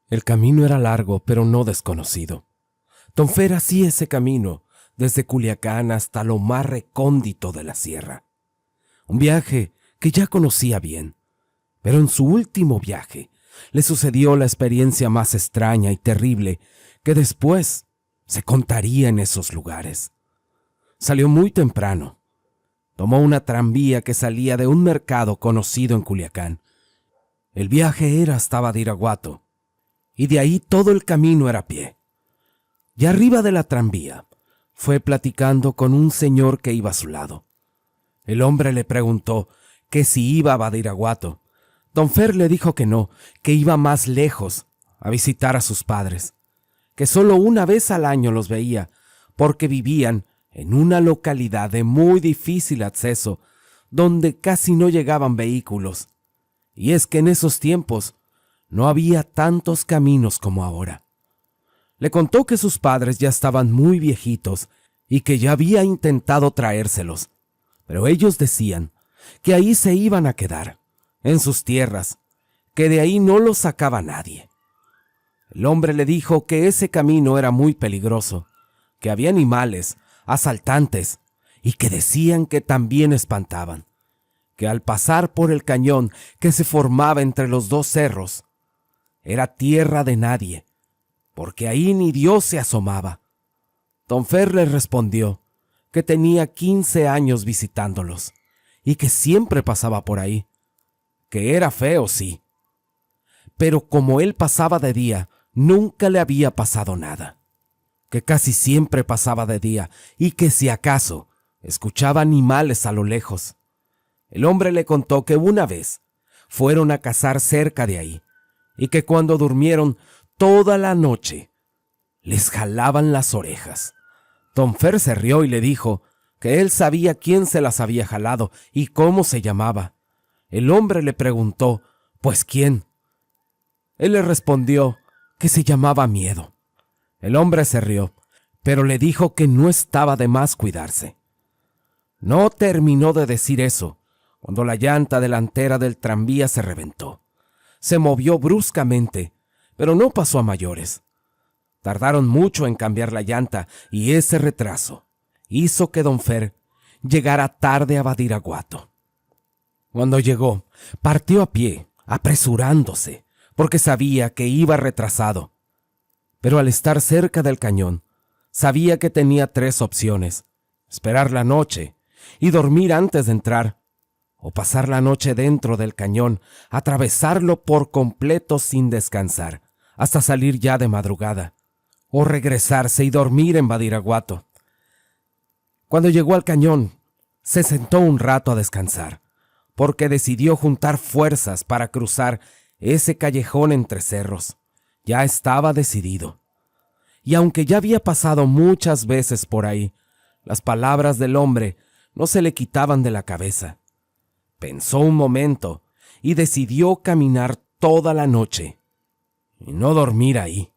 El camino era largo, pero no desconocido. Donfer hacía ese camino desde Culiacán hasta lo más recóndito de la sierra. Un viaje que ya conocía bien, pero en su último viaje le sucedió la experiencia más extraña y terrible que después se contaría en esos lugares. Salió muy temprano. Tomó una tranvía que salía de un mercado conocido en Culiacán. El viaje era hasta Badiraguato, y de ahí todo el camino era a pie. Y arriba de la tranvía fue platicando con un señor que iba a su lado. El hombre le preguntó que si iba a Badiraguato. Donfer le dijo que no, que iba más lejos, a visitar a sus padres, que solo una vez al año los veía, porque vivían en una localidad de muy difícil acceso, donde casi no llegaban vehículos. Y es que en esos tiempos no había tantos caminos como ahora. Le contó que sus padres ya estaban muy viejitos y que ya había intentado traérselos, pero ellos decían que ahí se iban a quedar, en sus tierras, que de ahí no los sacaba nadie. El hombre le dijo que ese camino era muy peligroso, que había animales, asaltantes, y que decían que también espantaban, que al pasar por el cañón que se formaba entre los dos cerros, era tierra de nadie, porque ahí ni Dios se asomaba. Donfer le respondió que tenía 15 años visitándolos y que siempre pasaba por ahí, que era feo, sí, pero como él pasaba de día, nunca le había pasado nada, que casi siempre pasaba de día y que si acaso escuchaba animales a lo lejos. El hombre le contó que una vez fueron a cazar cerca de ahí y que cuando durmieron toda la noche les jalaban las orejas. Donfer se rió y le dijo que él sabía quién se las había jalado y cómo se llamaba. El hombre le preguntó, ¿pues quién? Él le respondió que se llamaba Miedo. El hombre se rió, pero le dijo que no estaba de más cuidarse. No terminó de decir eso cuando la llanta delantera del tranvía se reventó. Se movió bruscamente, pero no pasó a mayores. Tardaron mucho en cambiar la llanta y ese retraso hizo que Donfer llegara tarde a Badiraguato. Cuando llegó, partió a pie, apresurándose, porque sabía que iba retrasado. Pero al estar cerca del cañón, sabía que tenía 3 opciones: esperar la noche y dormir antes de entrar, o pasar la noche dentro del cañón, atravesarlo por completo sin descansar, hasta salir ya de madrugada, o regresarse y dormir en Badiraguato. Cuando llegó al cañón, se sentó un rato a descansar, porque decidió juntar fuerzas para cruzar ese callejón entre cerros. Ya estaba decidido. Y aunque ya había pasado muchas veces por ahí, las palabras del hombre no se le quitaban de la cabeza. Pensó un momento y decidió caminar toda la noche y no dormir ahí.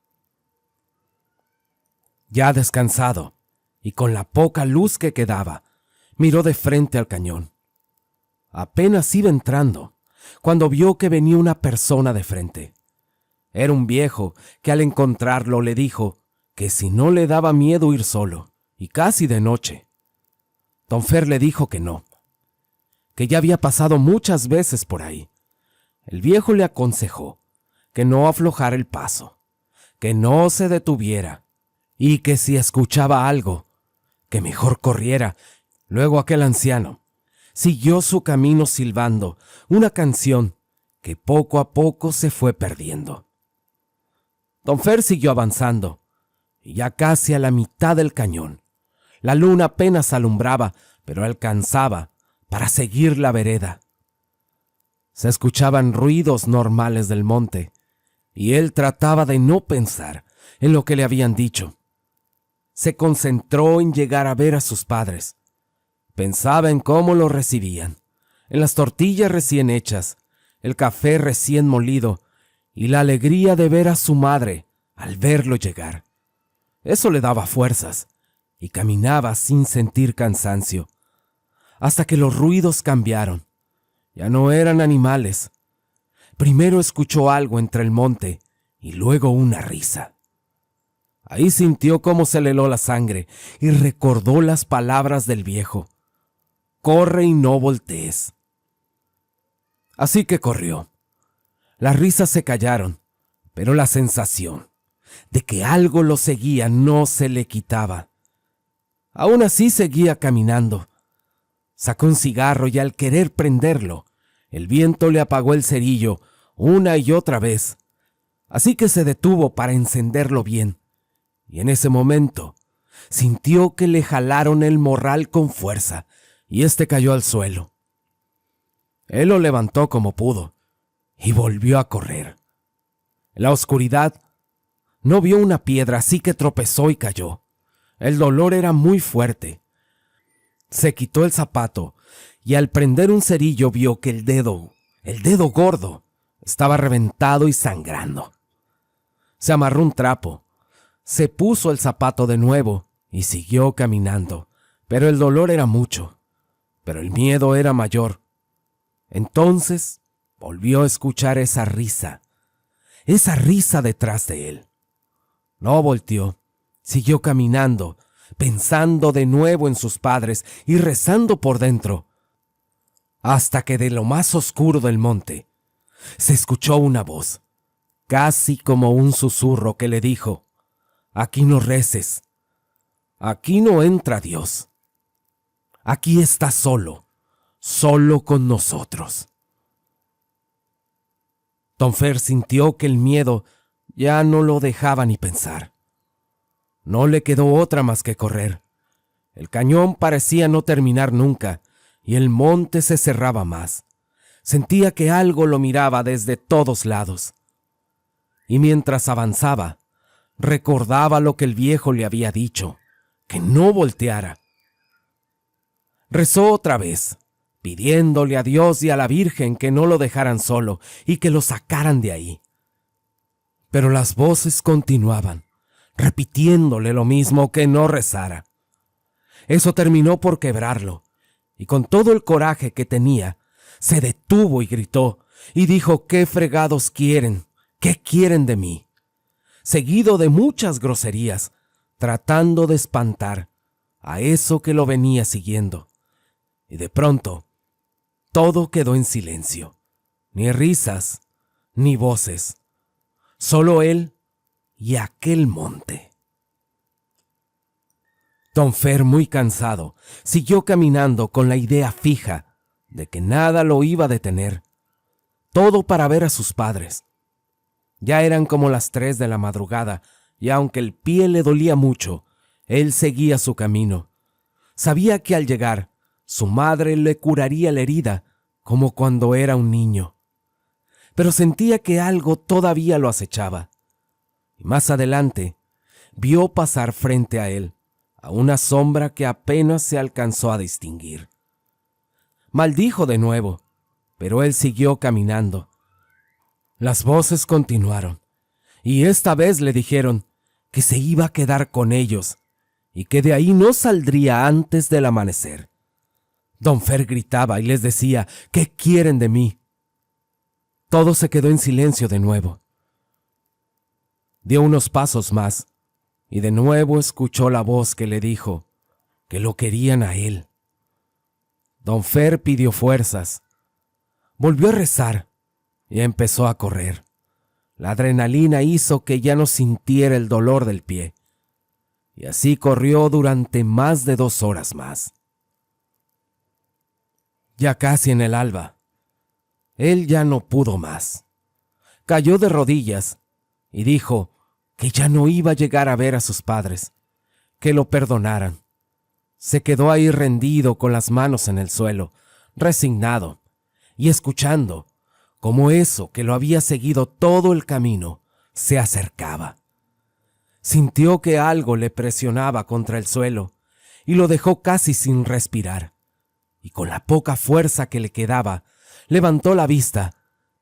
Ya descansado y con la poca luz que quedaba, miró de frente al cañón. Apenas iba entrando cuando vio que venía una persona de frente. Era un viejo que al encontrarlo le dijo que si no le daba miedo ir solo, y casi de noche. Donfer le dijo que no, que ya había pasado muchas veces por ahí. El viejo le aconsejó que no aflojara el paso, que no se detuviera, y que si escuchaba algo, que mejor corriera. Luego aquel anciano siguió su camino silbando una canción que poco a poco se fue perdiendo. Donfer siguió avanzando, y ya casi a la mitad del cañón. La luna apenas alumbraba, pero alcanzaba para seguir la vereda. Se escuchaban ruidos normales del monte, y él trataba de no pensar en lo que le habían dicho. Se concentró en llegar a ver a sus padres. Pensaba en cómo lo recibían, en las tortillas recién hechas, el café recién molido y la alegría de ver a su madre al verlo llegar. Eso le daba fuerzas y caminaba sin sentir cansancio, hasta que los ruidos cambiaron. Ya no eran animales. Primero escuchó algo entre el monte y luego una risa. Ahí sintió cómo se le heló la sangre y recordó las palabras del viejo: corre y no voltees. Así que corrió. Las risas se callaron, pero la sensación de que algo lo seguía no se le quitaba. Aún así seguía caminando. Sacó un cigarro y al querer prenderlo, el viento le apagó el cerillo una y otra vez. Así que se detuvo para encenderlo bien. Y en ese momento sintió que le jalaron el morral con fuerza y éste cayó al suelo. Él lo levantó como pudo y volvió a correr. En la oscuridad no vio una piedra, así que tropezó y cayó. El dolor era muy fuerte. Se quitó el zapato y al prender un cerillo vio que el dedo gordo, estaba reventado y sangrando. Se amarró un trapo, se puso el zapato de nuevo y siguió caminando, pero el dolor era mucho, pero el miedo era mayor. Entonces volvió a escuchar esa risa detrás de él. No volteó, siguió caminando, pensando de nuevo en sus padres y rezando por dentro, hasta que de lo más oscuro del monte se escuchó una voz, casi como un susurro que le dijo: aquí no reces, aquí no entra Dios, aquí estás solo con nosotros. Don Fer sintió que el miedo ya no lo dejaba ni pensar. No le quedó otra más que correr. El cañón parecía no terminar nunca y el monte se cerraba más. Sentía que algo lo miraba desde todos lados. Y mientras avanzaba, recordaba lo que el viejo le había dicho, que no volteara. Rezó otra vez, pidiéndole a Dios y a la Virgen que no lo dejaran solo y que lo sacaran de ahí. Pero las voces continuaban, repitiéndole lo mismo, que no rezara. Eso terminó por quebrarlo, y con todo el coraje que tenía, se detuvo y gritó, y dijo: ¿qué fregados quieren? ¿Qué quieren de mí? Seguido de muchas groserías, tratando de espantar a eso que lo venía siguiendo. Y de pronto, todo quedó en silencio, ni risas, ni voces, solo él y aquel monte. Don Fer, muy cansado, siguió caminando con la idea fija de que nada lo iba a detener. Todo para ver a sus padres. Ya eran como las 3 de la madrugada, y aunque el pie le dolía mucho, él seguía su camino. Sabía que al llegar, su madre le curaría la herida, como cuando era un niño. Pero sentía que algo todavía lo acechaba. Y más adelante, vio pasar frente a él a una sombra que apenas se alcanzó a distinguir. Maldijo de nuevo, pero él siguió caminando. Las voces continuaron, y esta vez le dijeron que se iba a quedar con ellos y que de ahí no saldría antes del amanecer. Don Fer gritaba y les decía: ¿qué quieren de mí? Todo se quedó en silencio de nuevo. Dio unos pasos más y de nuevo escuchó la voz que le dijo que lo querían a él. Don Fer pidió fuerzas, volvió a rezar y empezó a correr. La adrenalina hizo que ya no sintiera el dolor del pie, y así corrió durante más de 2 horas más. Ya casi en el alba, él ya no pudo más. Cayó de rodillas y dijo que ya no iba a llegar a ver a sus padres, que lo perdonaran. Se quedó ahí rendido con las manos en el suelo, resignado, y escuchando cómo eso que lo había seguido todo el camino se acercaba. Sintió que algo le presionaba contra el suelo y lo dejó casi sin respirar. Y con la poca fuerza que le quedaba, levantó la vista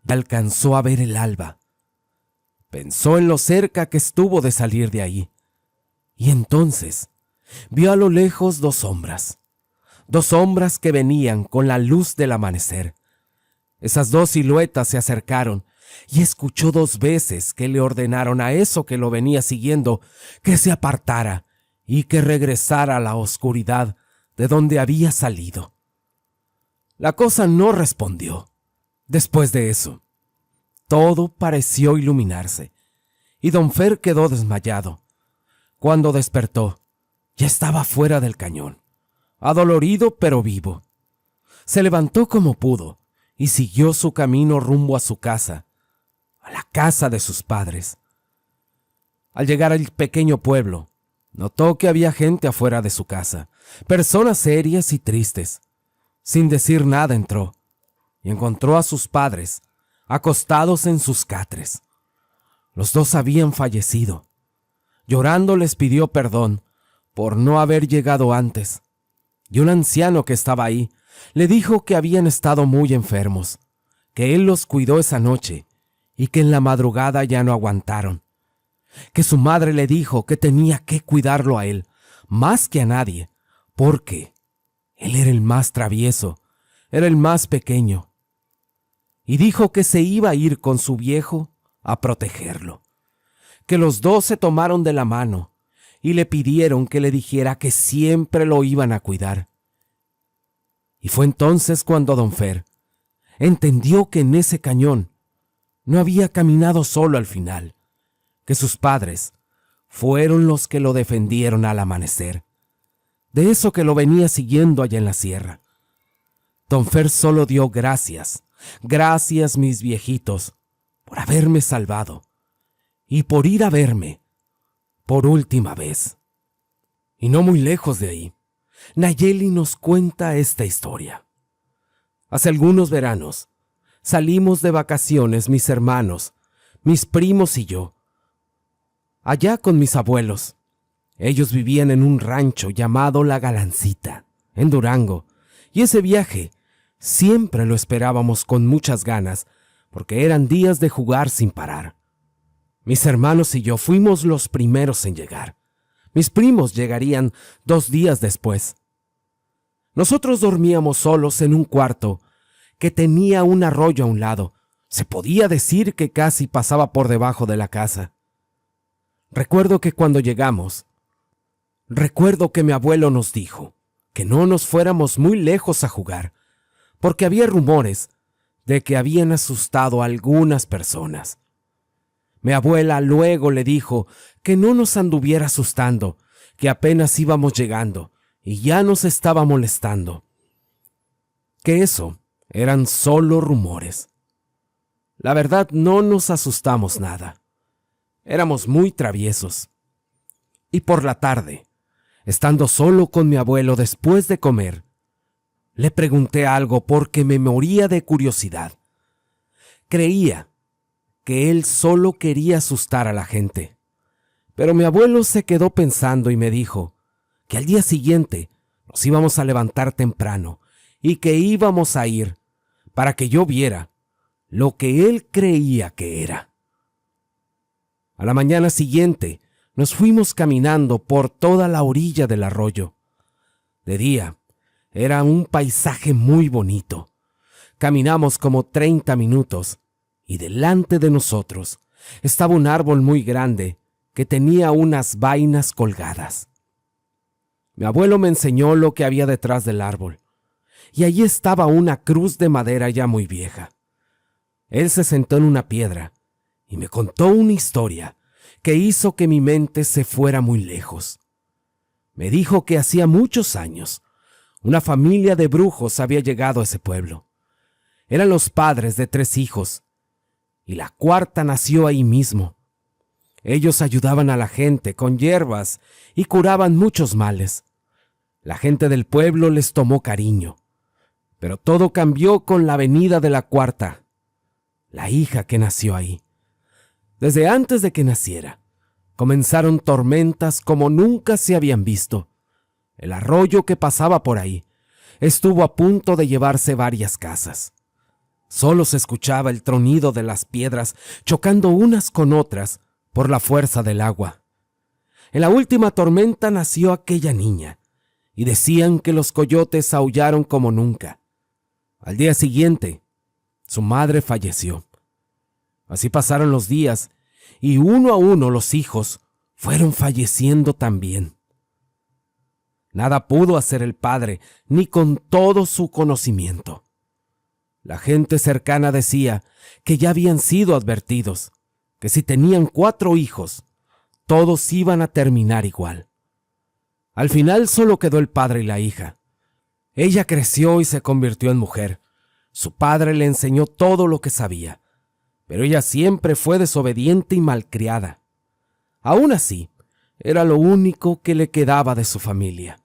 y alcanzó a ver el alba. Pensó en lo cerca que estuvo de salir de ahí. Y entonces vio a lo lejos 2 sombras. 2 sombras que venían con la luz del amanecer. Esas 2 siluetas se acercaron y escuchó 2 veces que le ordenaron a eso que lo venía siguiendo que se apartara y que regresara a la oscuridad de donde había salido. La cosa no respondió. Después de eso, todo pareció iluminarse, y don Fer quedó desmayado. Cuando despertó, ya estaba fuera del cañón, adolorido pero vivo. Se levantó como pudo y siguió su camino rumbo a su casa, a la casa de sus padres. Al llegar al pequeño pueblo, notó que había gente afuera de su casa, personas serias y tristes. Sin decir nada entró y encontró a sus padres acostados en sus catres. Los 2 habían fallecido. Llorando les pidió perdón por no haber llegado antes, y un anciano que estaba ahí le dijo que habían estado muy enfermos, que él los cuidó esa noche y que en la madrugada ya no aguantaron, que su madre le dijo que tenía que cuidarlo a él más que a nadie, porque él era el más travieso, era el más pequeño, y dijo que se iba a ir con su viejo a protegerlo, que los 2 se tomaron de la mano y le pidieron que le dijera que siempre lo iban a cuidar. Y fue entonces cuando don Fer entendió que en ese cañón no había caminado solo al final, que sus padres fueron los que lo defendieron al amanecer, de eso que lo venía siguiendo allá en la sierra. Don Fer solo dio gracias, gracias mis viejitos, por haberme salvado y por ir a verme por última vez. Y no muy lejos de ahí, Nayeli nos cuenta esta historia. Hace algunos veranos salimos de vacaciones mis hermanos, mis primos y yo, allá con mis abuelos. Ellos vivían en un rancho llamado La Galancita, en Durango, y ese viaje siempre lo esperábamos con muchas ganas, porque eran días de jugar sin parar. Mis hermanos y yo fuimos los primeros en llegar. Mis primos llegarían 2 días después. Nosotros dormíamos solos en un cuarto que tenía un arroyo a un lado. Se podía decir que casi pasaba por debajo de la casa. Recuerdo que cuando llegamos, que mi abuelo nos dijo que no nos fuéramos muy lejos a jugar, porque había rumores de que habían asustado a algunas personas. Mi abuela luego le dijo que no nos anduviera asustando, que apenas íbamos llegando y ya nos estaba molestando, que eso eran solo rumores. La verdad, no nos asustamos nada. Éramos muy traviesos. Y por la tarde, estando solo con mi abuelo después de comer, le pregunté algo porque me moría de curiosidad. Creía que él solo quería asustar a la gente. Pero mi abuelo se quedó pensando y me dijo que al día siguiente nos íbamos a levantar temprano y que íbamos a ir para que yo viera lo que él creía que era. A la mañana siguiente nos fuimos caminando por toda la orilla del arroyo. De día era un paisaje muy bonito. Caminamos como 30 minutos y delante de nosotros estaba un árbol muy grande que tenía unas vainas colgadas. Mi abuelo me enseñó lo que había detrás del árbol, y allí estaba una cruz de madera ya muy vieja. Él se sentó en una piedra y me contó una historia que hizo que mi mente se fuera muy lejos. Me dijo que hacía muchos años una familia de brujos había llegado a ese pueblo. Eran los padres de 3 hijos, y la 4ª nació ahí mismo. Ellos ayudaban a la gente con hierbas y curaban muchos males. La gente del pueblo les tomó cariño, pero todo cambió con la venida de la 4ª, la hija que nació ahí. Desde antes de que naciera, comenzaron tormentas como nunca se habían visto. El arroyo que pasaba por ahí estuvo a punto de llevarse varias casas. Solo se escuchaba el tronido de las piedras chocando unas con otras por la fuerza del agua. En la última tormenta nació aquella niña, y decían que los coyotes aullaron como nunca. Al día siguiente, su madre falleció. Así pasaron los días, y uno a uno los hijos fueron falleciendo también. Nada pudo hacer el padre, ni con todo su conocimiento. La gente cercana decía que ya habían sido advertidos, que si tenían 4 hijos, todos iban a terminar igual. Al final solo quedó el padre y la hija. Ella creció y se convirtió en mujer. Su padre le enseñó todo lo que sabía, pero ella siempre fue desobediente y malcriada. Aún así, era lo único que le quedaba de su familia.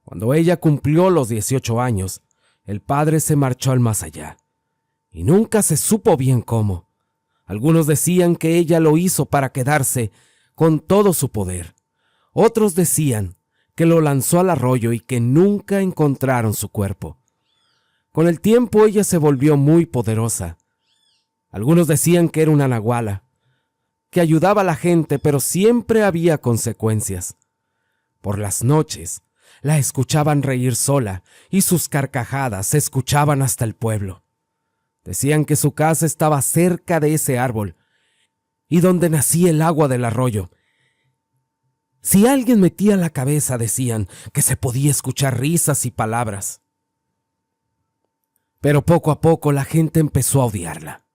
Cuando ella cumplió los 18 años, el padre se marchó al más allá, y nunca se supo bien cómo. Algunos decían que ella lo hizo para quedarse con todo su poder. Otros decían que lo lanzó al arroyo y que nunca encontraron su cuerpo. Con el tiempo ella se volvió muy poderosa. Algunos decían que era una nahuala, que ayudaba a la gente, pero siempre había consecuencias. Por las noches la escuchaban reír sola y sus carcajadas se escuchaban hasta el pueblo. Decían que su casa estaba cerca de ese árbol y donde nacía el agua del arroyo. Si alguien metía la cabeza, decían que se podía escuchar risas y palabras. Pero poco a poco la gente empezó a odiarla.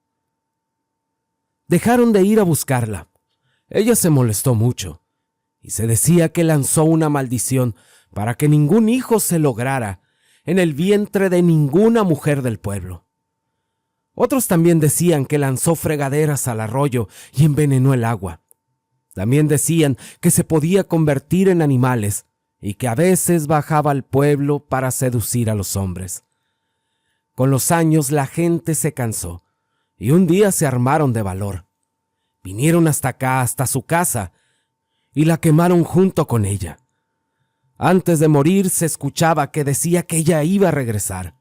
Dejaron de ir a buscarla. Ella se molestó mucho y se decía que lanzó una maldición para que ningún hijo se lograra en el vientre de ninguna mujer del pueblo. Otros también decían que lanzó fregaderas al arroyo y envenenó el agua. También decían que se podía convertir en animales y que a veces bajaba al pueblo para seducir a los hombres. Con los años la gente se cansó y un día se armaron de valor. Vinieron hasta acá, hasta su casa, y la quemaron junto con ella. Antes de morir se escuchaba que decía que ella iba a regresar.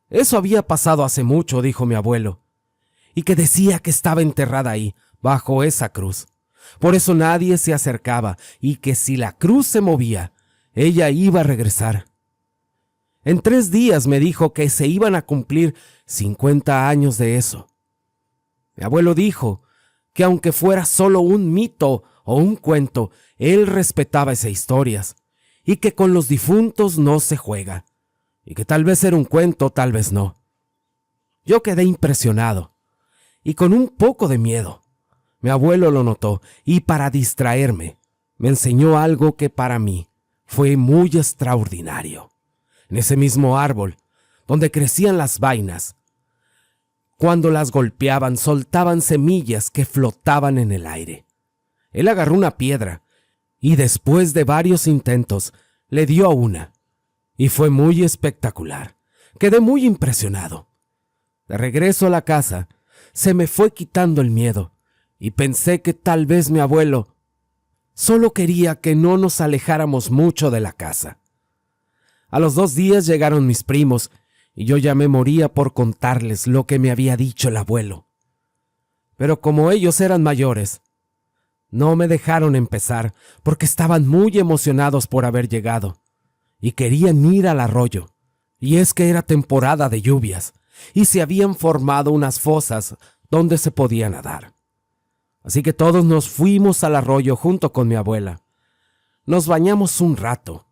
Eso había pasado hace mucho, dijo mi abuelo, y que decía que estaba enterrada ahí, bajo esa cruz. Por eso nadie se acercaba, y que si la cruz se movía, ella iba a regresar. En 3 días me dijo que se iban a cumplir 50 años de eso. Mi abuelo dijo que aunque fuera solo un mito o un cuento, él respetaba esas historias, y que con los difuntos no se juega, y que tal vez era un cuento, tal vez no. Yo quedé impresionado, y con un poco de miedo. Mi abuelo lo notó, y para distraerme, me enseñó algo que para mí fue muy extraordinario. En ese mismo árbol, donde crecían las vainas, cuando las golpeaban, soltaban semillas que flotaban en el aire. Él agarró una piedra y después de varios intentos le dio una, y fue muy espectacular. Quedé muy impresionado. De regreso a la casa, se me fue quitando el miedo y pensé que tal vez mi abuelo solo quería que no nos alejáramos mucho de la casa. A los 2 días llegaron mis primos y yo ya me moría por contarles lo que me había dicho el abuelo. Pero como ellos eran mayores, no me dejaron empezar porque estaban muy emocionados por haber llegado y querían ir al arroyo. Y es que era temporada de lluvias y se habían formado unas fosas donde se podía nadar. Así que todos nos fuimos al arroyo junto con mi abuela. Nos bañamos un rato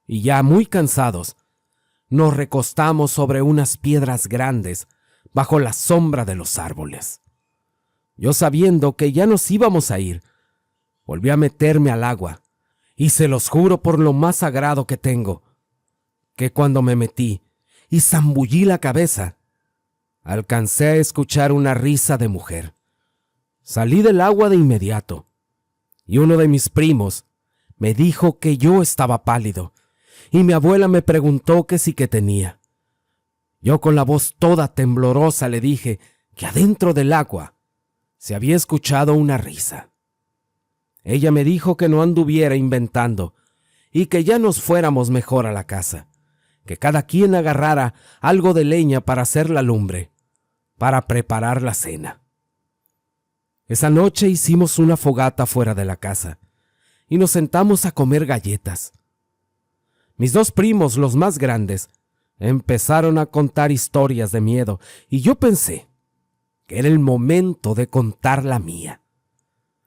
y ya muy cansados, nos recostamos sobre unas piedras grandes bajo la sombra de los árboles. Yo, sabiendo que ya nos íbamos a ir, volví a meterme al agua y se los juro por lo más sagrado que tengo, que cuando me metí y zambullí la cabeza, alcancé a escuchar una risa de mujer. Salí del agua de inmediato y uno de mis primos me dijo que yo estaba pálido y mi abuela me preguntó que sí que tenía. Yo con la voz toda temblorosa le dije que adentro del agua se había escuchado una risa. Ella me dijo que no anduviera inventando y que ya nos fuéramos mejor a la casa, que cada quien agarrara algo de leña para hacer la lumbre, para preparar la cena. Esa noche hicimos una fogata fuera de la casa y nos sentamos a comer galletas. Mis 2 primos, los más grandes, empezaron a contar historias de miedo y yo pensé que era el momento de contar la mía.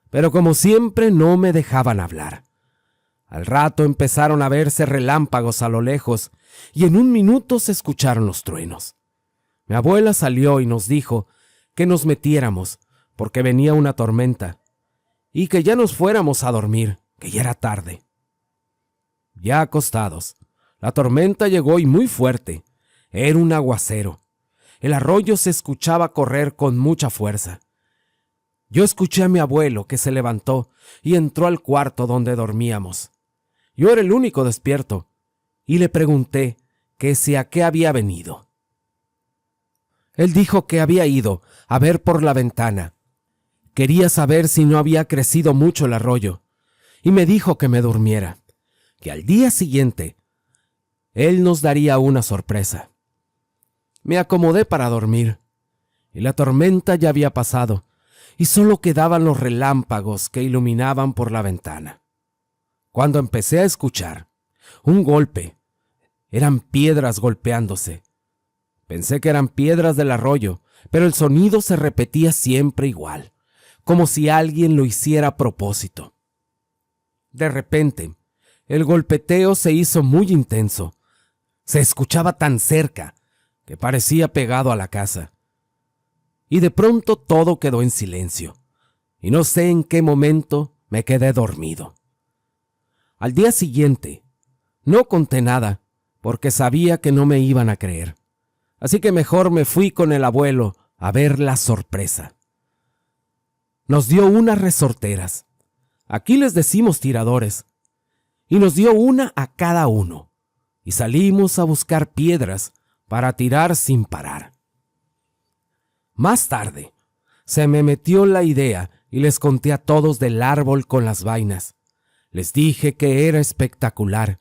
Pero como siempre no me dejaban hablar. Al rato empezaron a verse relámpagos a lo lejos y en un minuto se escucharon los truenos. Mi abuela salió y nos dijo que nos metiéramos porque venía una tormenta y que ya nos fuéramos a dormir, que ya era tarde. Ya acostados, la tormenta llegó y muy fuerte. Era un aguacero. El arroyo se escuchaba correr con mucha fuerza. Yo escuché a mi abuelo que se levantó y entró al cuarto donde dormíamos. Yo era el único despierto y le pregunté que si a qué había venido. Él dijo que había ido a ver por la ventana. Quería saber si no había crecido mucho el arroyo y me dijo que me durmiera, que al día siguiente él nos daría una sorpresa. Me acomodé para dormir y la tormenta ya había pasado y solo quedaban los relámpagos que iluminaban por la ventana. Cuando empecé a escuchar un golpe, eran piedras golpeándose. Pensé que eran piedras del arroyo, pero el sonido se repetía siempre igual, como si alguien lo hiciera a propósito. De repente, el golpeteo se hizo muy intenso. Se escuchaba tan cerca que parecía pegado a la casa. Y de pronto todo quedó en silencio, y no sé en qué momento me quedé dormido. Al día siguiente, no conté nada, porque sabía que no me iban a creer. Así que mejor me fui con el abuelo a ver la sorpresa. Nos dio unas resorteras. Aquí les decimos tiradores. Y nos dio una a cada uno. Y salimos a buscar piedras para tirar sin parar. Más tarde, se me metió la idea y les conté a todos del árbol con las vainas. Les dije que era espectacular,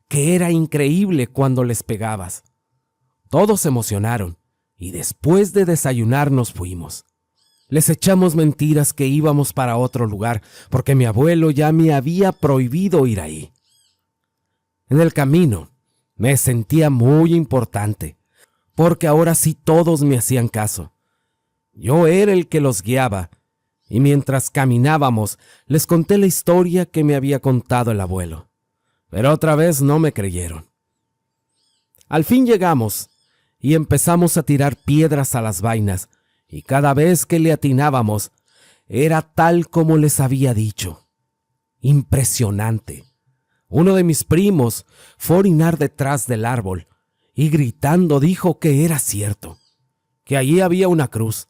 que era increíble cuando les pegabas. Todos se emocionaron y después de desayunar nos fuimos. Les echamos mentiras que íbamos para otro lugar porque mi abuelo ya me había prohibido ir ahí. En el camino me sentía muy importante porque ahora sí todos me hacían caso. Yo era el que los guiaba y mientras caminábamos les conté la historia que me había contado el abuelo. Pero otra vez no me creyeron. Al fin llegamos y empezamos a tirar piedras a las vainas, y cada vez que le atinábamos, era tal como les había dicho. Impresionante. Uno de mis primos fue a orinar detrás del árbol, y gritando dijo que era cierto, que allí había una cruz.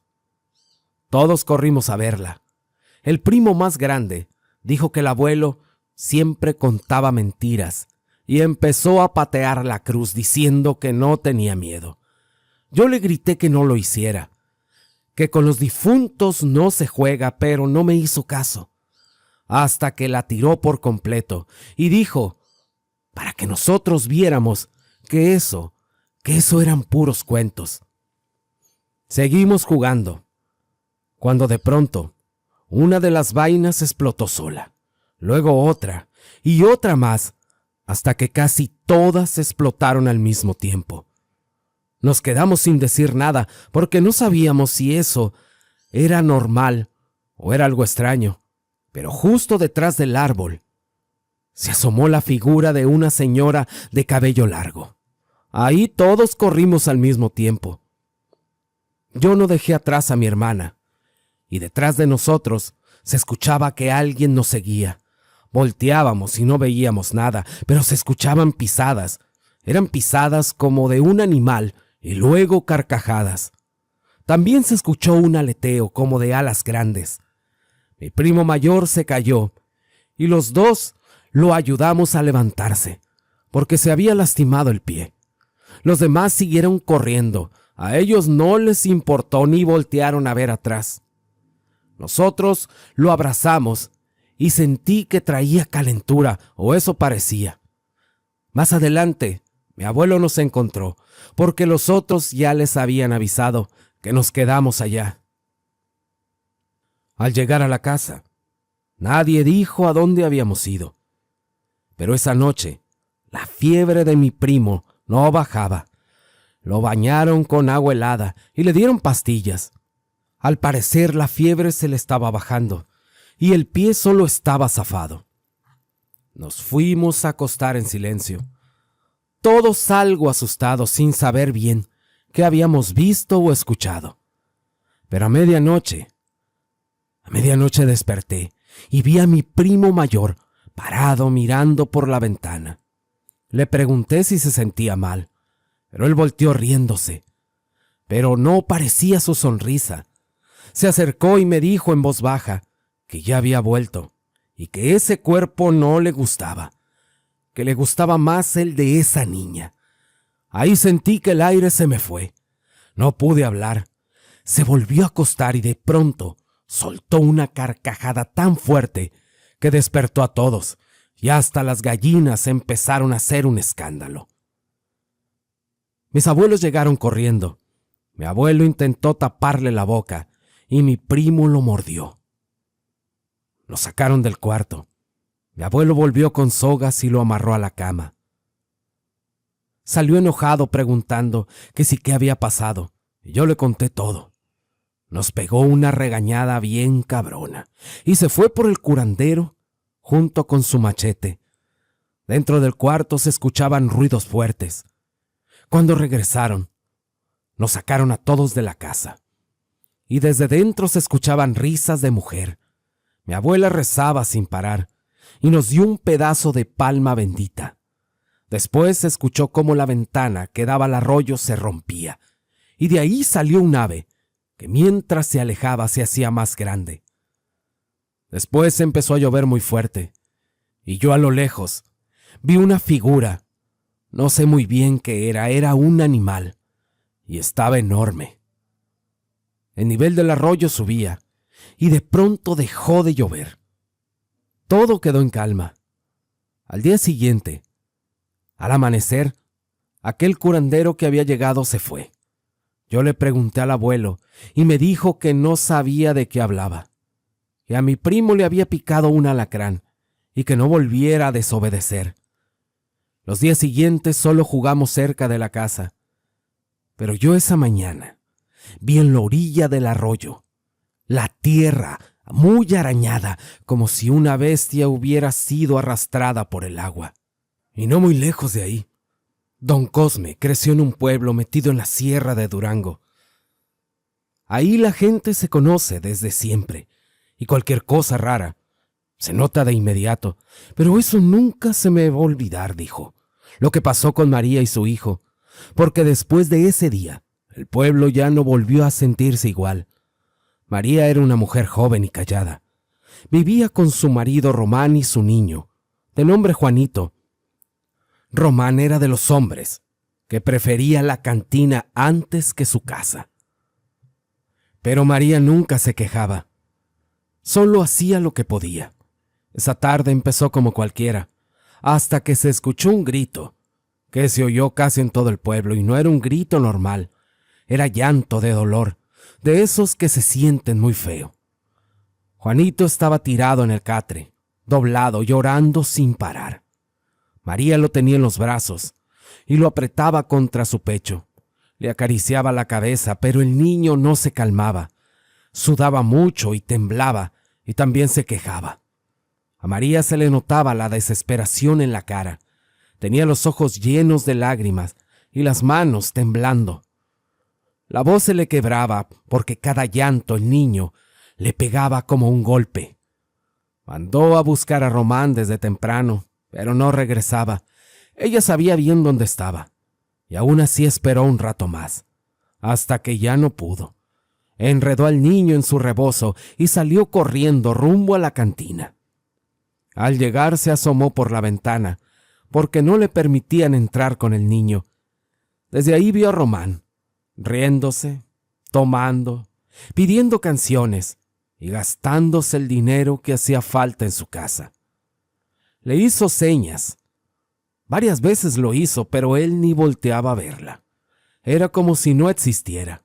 Todos corrimos a verla. El primo más grande dijo que el abuelo siempre contaba mentiras, y empezó a patear la cruz diciendo que no tenía miedo. Yo le grité que no lo hiciera, que con los difuntos no se juega, pero no me hizo caso, hasta que la tiró por completo y dijo, para que nosotros viéramos que eso eran puros cuentos. Seguimos jugando, cuando de pronto una de las vainas explotó sola, luego otra y otra más, hasta que casi todas explotaron al mismo tiempo. Nos quedamos sin decir nada porque no sabíamos si eso era normal o era algo extraño. Pero justo detrás del árbol se asomó la figura de una señora de cabello largo. Ahí todos corrimos al mismo tiempo. Yo no dejé atrás a mi hermana y detrás de nosotros se escuchaba que alguien nos seguía. Volteábamos y no veíamos nada, pero se escuchaban pisadas. Eran pisadas como de un animal y luego carcajadas. También se escuchó un aleteo como de alas grandes. Mi primo mayor se cayó y los dos lo ayudamos a levantarse, porque se había lastimado el pie. Los demás siguieron corriendo. A ellos no les importó ni voltearon a ver atrás. Nosotros lo abrazamos y sentí que traía calentura, o eso parecía. Más adelante, mi abuelo nos encontró, porque los otros ya les habían avisado que nos quedamos allá. Al llegar a la casa, nadie dijo a dónde habíamos ido. Pero esa noche, la fiebre de mi primo no bajaba. Lo bañaron con agua helada y le dieron pastillas. Al parecer la fiebre se le estaba bajando y el pie solo estaba zafado. Nos fuimos a acostar en silencio, todos algo asustados sin saber bien qué habíamos visto o escuchado. Pero a medianoche desperté y vi a mi primo mayor parado mirando por la ventana. Le pregunté si se sentía mal, pero él volteó riéndose. Pero no parecía su sonrisa. Se acercó y me dijo en voz baja que ya había vuelto y que ese cuerpo no le gustaba, que le gustaba más el de esa niña. Ahí sentí que el aire se me fue. No pude hablar. Se volvió a acostar y de pronto soltó una carcajada tan fuerte que despertó a todos y hasta las gallinas empezaron a hacer un escándalo. Mis abuelos llegaron corriendo. Mi abuelo intentó taparle la boca y mi primo lo mordió. Lo sacaron del cuarto. Mi abuelo volvió con sogas y lo amarró a la cama. Salió enojado preguntando que si qué había pasado, y yo le conté todo. Nos pegó una regañada bien cabrona y se fue por el curandero junto con su machete. Dentro del cuarto se escuchaban ruidos fuertes. Cuando regresaron, nos sacaron a todos de la casa. Y desde dentro se escuchaban risas de mujer. Mi abuela rezaba sin parar y nos dio un pedazo de palma bendita. Después se escuchó cómo la ventana que daba al arroyo se rompía, y de ahí salió un ave que mientras se alejaba se hacía más grande. Después empezó a llover muy fuerte, y yo a lo lejos vi una figura. No sé muy bien qué era un animal, y estaba enorme. El nivel del arroyo subía, y de pronto dejó de llover. Todo quedó en calma. Al día siguiente, al amanecer, aquel curandero que había llegado se fue. Yo le pregunté al abuelo y me dijo que no sabía de qué hablaba, que a mi primo le había picado un alacrán y que no volviera a desobedecer. Los días siguientes solo jugamos cerca de la casa, pero yo esa mañana vi en la orilla del arroyo la tierra muy arañada, como si una bestia hubiera sido arrastrada por el agua. Y no muy lejos de ahí, don Cosme creció en un pueblo metido en la sierra de Durango. Ahí la gente se conoce desde siempre, y cualquier cosa rara se nota de inmediato. Pero eso nunca se me va a olvidar, dijo, lo que pasó con María y su hijo, porque después de ese día, el pueblo ya no volvió a sentirse igual. María era una mujer joven y callada. Vivía con su marido Román y su niño, de nombre Juanito. Román era de los hombres que prefería la cantina antes que su casa. Pero María nunca se quejaba. Solo hacía lo que podía. Esa tarde empezó como cualquiera, hasta que se escuchó un grito, que se oyó casi en todo el pueblo, y no era un grito normal. Era llanto de dolor, de esos que se sienten muy feo. Juanito estaba tirado en el catre, doblado, llorando sin parar. María lo tenía en los brazos y lo apretaba contra su pecho. Le acariciaba la cabeza, pero el niño no se calmaba. Sudaba mucho y temblaba, y también se quejaba. A María se le notaba la desesperación en la cara. Tenía los ojos llenos de lágrimas y las manos temblando. La voz se le quebraba porque cada llanto el niño le pegaba como un golpe. Mandó a buscar a Román desde temprano, pero no regresaba. Ella sabía bien dónde estaba, y aún así esperó un rato más, hasta que ya no pudo. Enredó al niño en su rebozo y salió corriendo rumbo a la cantina. Al llegar se asomó por la ventana, porque no le permitían entrar con el niño. Desde ahí vio a Román, riéndose, tomando, pidiendo canciones y gastándose el dinero que hacía falta en su casa. Le hizo señas. Varias veces lo hizo, pero él ni volteaba a verla. Era como si no existiera.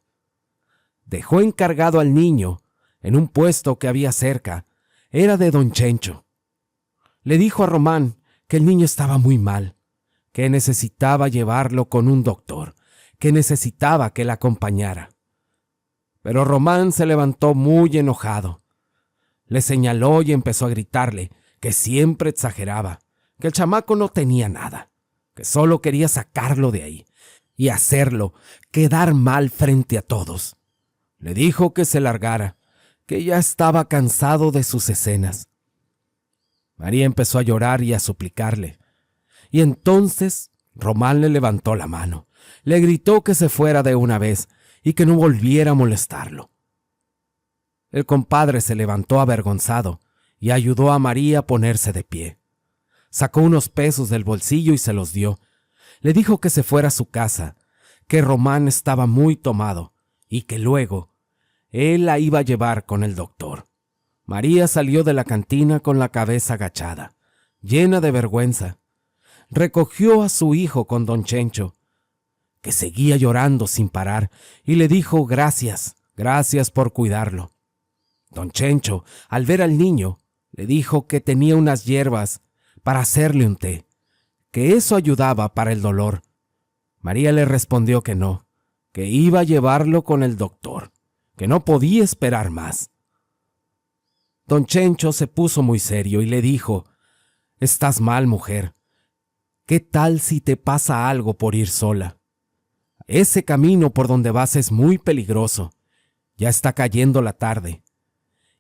Dejó encargado al niño en un puesto que había cerca. Era de don Chencho. Le dijo a Román que el niño estaba muy mal, que necesitaba llevarlo con un doctor, que necesitaba que la acompañara. Pero Román se levantó muy enojado. Le señaló y empezó a gritarle que siempre exageraba, que el chamaco no tenía nada, que solo quería sacarlo de ahí y hacerlo quedar mal frente a todos. Le dijo que se largara, que ya estaba cansado de sus escenas. María empezó a llorar y a suplicarle, y entonces Román le levantó la mano, le gritó que se fuera de una vez y que no volviera a molestarlo. El compadre se levantó avergonzado y ayudó a María a ponerse de pie. Sacó unos pesos del bolsillo y se los dio. Le dijo que se fuera a su casa, que Román estaba muy tomado y que luego él la iba a llevar con el doctor. María salió de la cantina con la cabeza agachada, llena de vergüenza. Recogió a su hijo con don Chencho, que seguía llorando sin parar, y le dijo gracias por cuidarlo. Don Chencho, al ver al niño, le dijo que tenía unas hierbas para hacerle un té, que eso ayudaba para el dolor. María le respondió que no, que iba a llevarlo con el doctor, que no podía esperar más. Don Chencho se puso muy serio y le dijo: «Estás mal, mujer. ¿Qué tal si te pasa algo por ir sola? Ese camino por donde vas es muy peligroso. Ya está cayendo la tarde.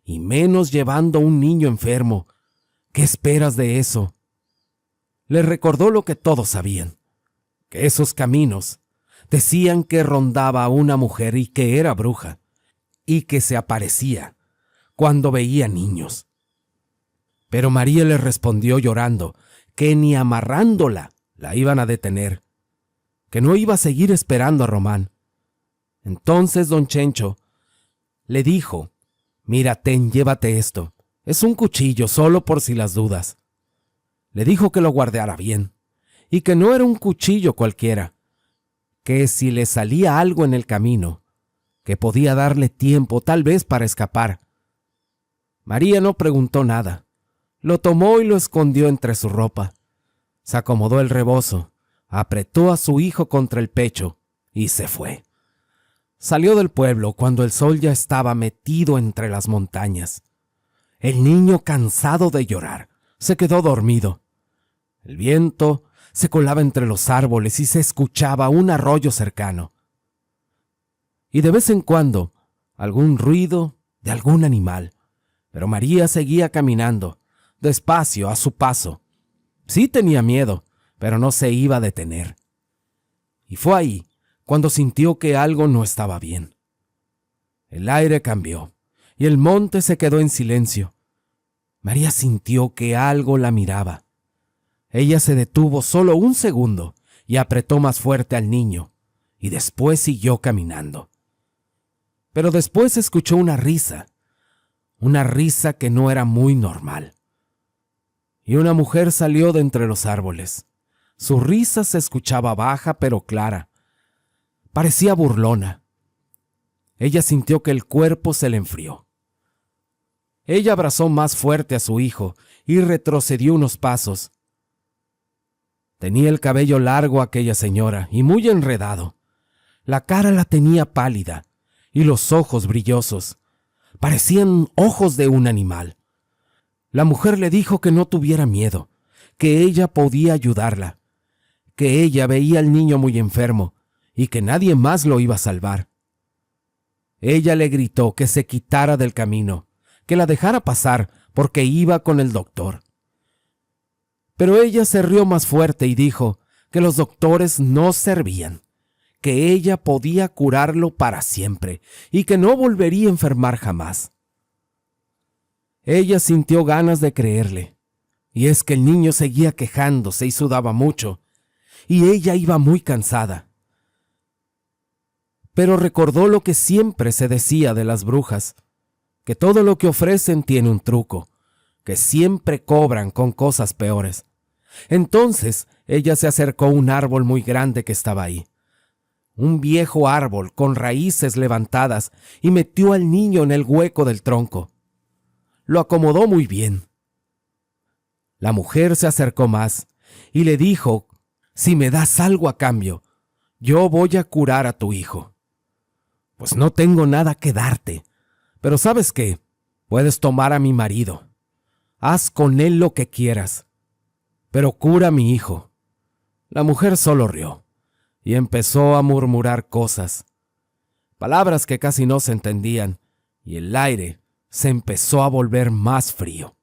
Y menos llevando a un niño enfermo. ¿Qué esperas de eso?». Le recordó lo que todos sabían, que esos caminos decían que rondaba a una mujer y que era bruja, y que se aparecía cuando veía niños. Pero María le respondió llorando que ni amarrándola la iban a detener, que no iba a seguir esperando a Román. Entonces don Chencho le dijo: «Mira, llévate esto. Es un cuchillo solo por si las dudas». Le dijo que lo guardara bien, y que no era un cuchillo cualquiera, que si le salía algo en el camino, que podía darle tiempo tal vez para escapar. María no preguntó nada. Lo tomó y lo escondió entre su ropa. Se acomodó el rebozo, apretó a su hijo contra el pecho y se fue. Salió del pueblo cuando el sol ya estaba metido entre las montañas. El niño, cansado de llorar, se quedó dormido. El viento se colaba entre los árboles y se escuchaba un arroyo cercano. Y de vez en cuando algún ruido de algún animal. Pero María seguía caminando, despacio, a su paso. Sí tenía miedo, pero no se iba a detener. Y fue ahí cuando sintió que algo no estaba bien. El aire cambió y el monte se quedó en silencio. María sintió que algo la miraba. Ella se detuvo solo un segundo y apretó más fuerte al niño, y después siguió caminando. Pero después escuchó una risa que no era muy normal. Y una mujer salió de entre los árboles. Su risa se escuchaba baja pero clara. Parecía burlona. Ella sintió que el cuerpo se le enfrió. Ella abrazó más fuerte a su hijo y retrocedió unos pasos. Tenía el cabello largo aquella señora y muy enredado. La cara la tenía pálida y los ojos brillosos. Parecían ojos de un animal. La mujer le dijo que no tuviera miedo, que ella podía ayudarla, que ella veía al niño muy enfermo y que nadie más lo iba a salvar. Ella le gritó que se quitara del camino, que la dejara pasar porque iba con el doctor. Pero ella se rió más fuerte y dijo que los doctores no servían, que ella podía curarlo para siempre y que no volvería a enfermar jamás. Ella sintió ganas de creerle, y es que el niño seguía quejándose y sudaba mucho, y ella iba muy cansada. Pero recordó lo que siempre se decía de las brujas, que todo lo que ofrecen tiene un truco, que siempre cobran con cosas peores. Entonces ella se acercó a un árbol muy grande que estaba ahí, un viejo árbol con raíces levantadas, y metió al niño en el hueco del tronco. Lo acomodó muy bien. La mujer se acercó más y le dijo: «Si me das algo a cambio, yo voy a curar a tu hijo. Pues no tengo nada que darte, pero ¿sabes qué? Puedes tomar a mi marido. Haz con él lo que quieras, pero cura a mi hijo. La mujer solo rió y empezó a murmurar cosas, palabras que casi no se entendían, y el aire se empezó a volver más frío.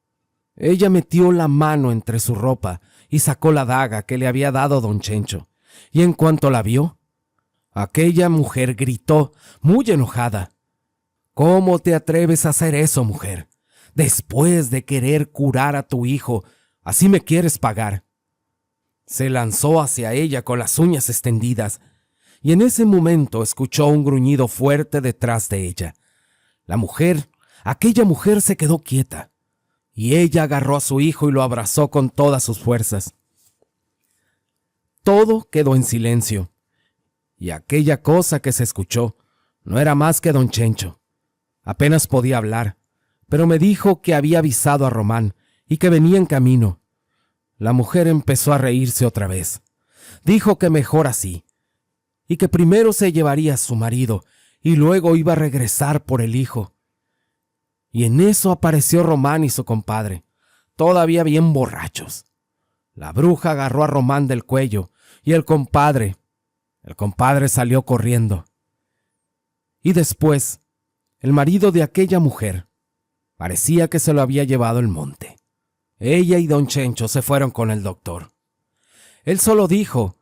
Ella metió la mano entre su ropa y sacó la daga que le había dado don Chencho, y en cuanto la vio, aquella mujer gritó, muy enojada: ¿Cómo te atreves a hacer eso, mujer? Después de querer curar a tu hijo, ¿así me quieres pagar? Se lanzó hacia ella con las uñas extendidas, y en ese momento escuchó un gruñido fuerte detrás de ella. Aquella mujer se quedó quieta, y ella agarró a su hijo y lo abrazó con todas sus fuerzas. Todo quedó en silencio, y aquella cosa que se escuchó no era más que don Chencho. Apenas podía hablar, pero me dijo que había avisado a Román y que venía en camino. La mujer empezó a reírse otra vez. Dijo que mejor así, y que primero se llevaría a su marido y luego iba a regresar por el hijo. Y en eso apareció Román y su compadre, todavía bien borrachos. La bruja agarró a Román del cuello y el compadre salió corriendo. Y después, el marido de aquella mujer parecía que se lo había llevado el monte. Ella y don Chencho se fueron con el doctor. Él solo dijo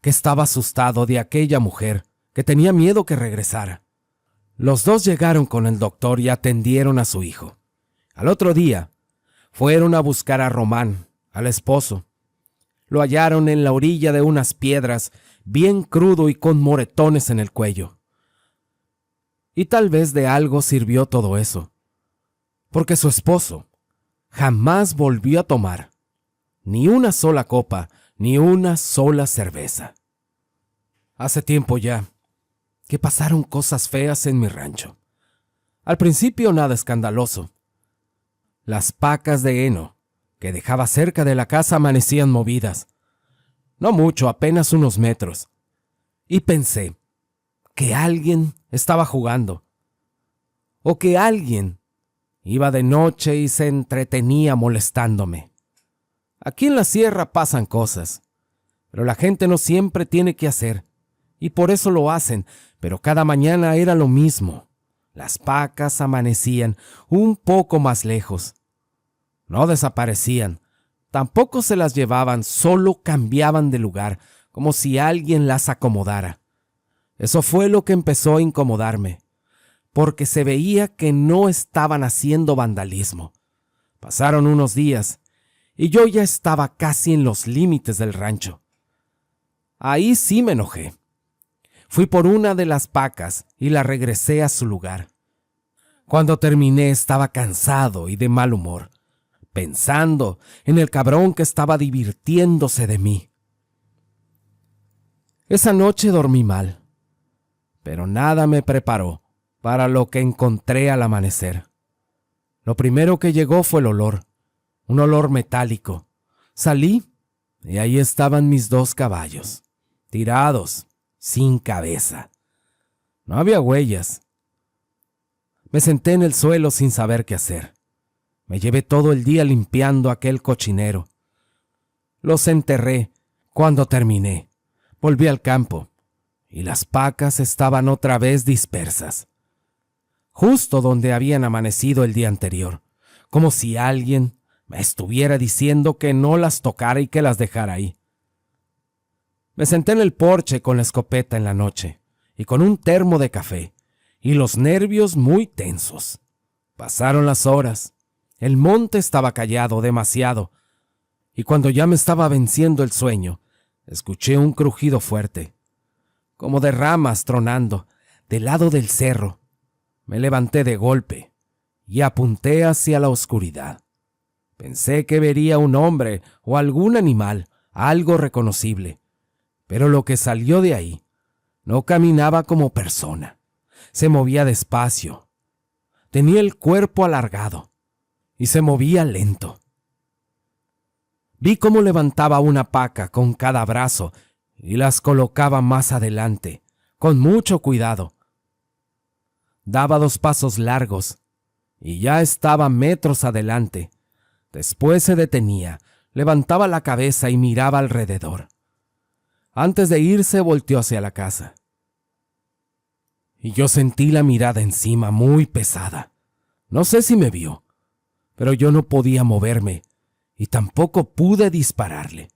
que estaba asustado de aquella mujer, que tenía miedo que regresara. Los dos llegaron con el doctor y atendieron a su hijo. Al otro día, fueron a buscar a Román, al esposo. Lo hallaron en la orilla de unas piedras, bien crudo y con moretones en el cuello. Y tal vez de algo sirvió todo eso, porque su esposo jamás volvió a tomar ni una sola copa, ni una sola cerveza. Hace tiempo ya que pasaron cosas feas en mi rancho. Al principio nada escandaloso. Las pacas de heno que dejaba cerca de la casa amanecían movidas. No mucho, apenas unos metros. Y pensé que alguien estaba jugando, o que alguien iba de noche y se entretenía molestándome. Aquí en la sierra pasan cosas, pero la gente no siempre tiene que hacer, y por eso lo hacen, pero cada mañana era lo mismo. Las pacas amanecían un poco más lejos. No desaparecían, tampoco se las llevaban, solo cambiaban de lugar, como si alguien las acomodara. Eso fue lo que empezó a incomodarme, porque se veía que no estaban haciendo vandalismo. Pasaron unos días, y yo ya estaba casi en los límites del rancho. Ahí sí me enojé. Fui por una de las pacas y la regresé a su lugar. Cuando terminé estaba cansado y de mal humor, pensando en el cabrón que estaba divirtiéndose de mí. Esa noche dormí mal, pero nada me preparó para lo que encontré al amanecer. Lo primero que llegó fue el olor, un olor metálico. Salí y ahí estaban mis 2 caballos, tirados, sin cabeza. No había huellas. Me senté en el suelo sin saber qué hacer. Me llevé todo el día limpiando aquel cochinero. Los enterré. Cuando terminé, volví al campo y las pacas estaban otra vez dispersas, justo donde habían amanecido el día anterior, como si alguien me estuviera diciendo que no las tocara y que las dejara ahí. Me senté en el porche con la escopeta en la noche y con un termo de café y los nervios muy tensos. Pasaron las horas. El monte estaba callado demasiado y cuando ya me estaba venciendo el sueño, escuché un crujido fuerte, como de ramas tronando, del lado del cerro. Me levanté de golpe y apunté hacia la oscuridad. Pensé que vería un hombre o algún animal, algo reconocible. Pero lo que salió de ahí no caminaba como persona. Se movía despacio. Tenía el cuerpo alargado y se movía lento. Vi cómo levantaba una paca con cada brazo y las colocaba más adelante, con mucho cuidado. Daba 2 pasos largos y ya estaba metros adelante. Después se detenía, levantaba la cabeza y miraba alrededor. Antes de irse volteó hacia la casa. Y yo sentí la mirada encima muy pesada. No sé si me vio, pero yo no podía moverme y tampoco pude dispararle.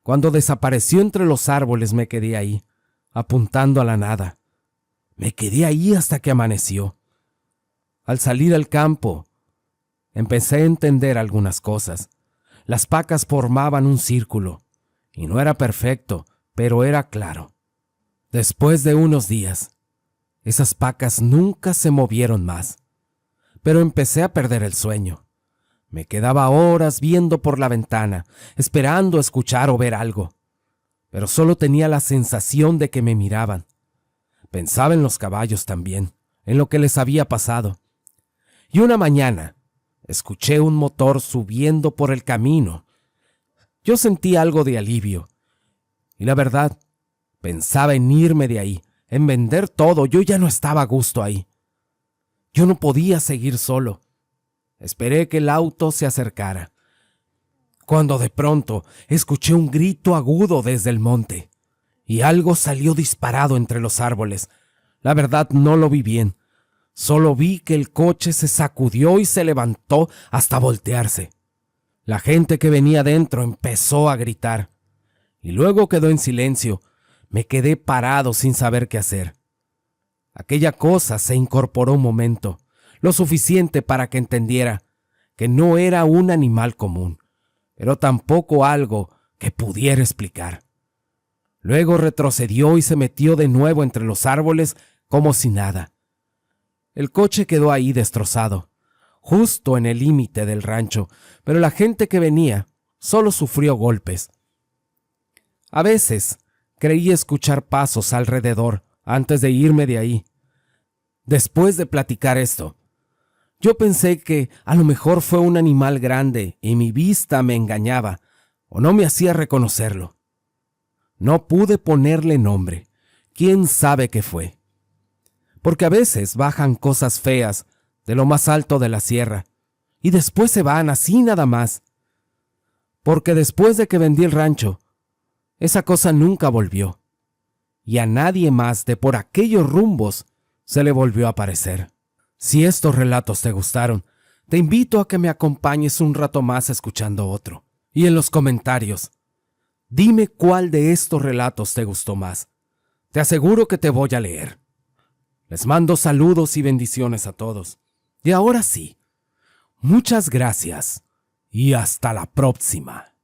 Cuando desapareció entre los árboles me quedé ahí, apuntando a la nada. Me quedé ahí hasta que amaneció. Al salir al campo, empecé a entender algunas cosas. Las pacas formaban un círculo, y no era perfecto, pero era claro. Después de unos días, esas pacas nunca se movieron más, pero empecé a perder el sueño. Me quedaba horas viendo por la ventana, esperando escuchar o ver algo, pero solo tenía la sensación de que me miraban. Pensaba en los caballos también, en lo que les había pasado. Y una mañana, escuché un motor subiendo por el camino. Yo sentí algo de alivio, y la verdad, pensaba en irme de ahí, en vender todo. Yo ya no estaba a gusto ahí. Yo no podía seguir solo. Esperé que el auto se acercara, cuando de pronto escuché un grito agudo desde el monte, y algo salió disparado entre los árboles. La verdad no lo vi bien, solo vi que el coche se sacudió y se levantó hasta voltearse. La gente que venía dentro empezó a gritar, y luego quedó en silencio. Me quedé parado sin saber qué hacer. Aquella cosa se incorporó un momento, lo suficiente para que entendiera que no era un animal común, pero tampoco algo que pudiera explicar. Luego retrocedió y se metió de nuevo entre los árboles como si nada. El coche quedó ahí destrozado, justo en el límite del rancho, pero la gente que venía solo sufrió golpes. A veces creí escuchar pasos alrededor antes de irme de ahí. Después de platicar esto, yo pensé que a lo mejor fue un animal grande y mi vista me engañaba o no me hacía reconocerlo. No pude ponerle nombre. ¿Quién sabe qué fue? Porque a veces bajan cosas feas de lo más alto de la sierra y después se van así nada más. Porque después de que vendí el rancho, esa cosa nunca volvió, y a nadie más de por aquellos rumbos se le volvió a aparecer. Si estos relatos te gustaron, te invito a que me acompañes un rato más escuchando otro. Y en los comentarios, dime cuál de estos relatos te gustó más. Te aseguro que te voy a leer. Les mando saludos y bendiciones a todos. Y ahora sí, muchas gracias y hasta la próxima.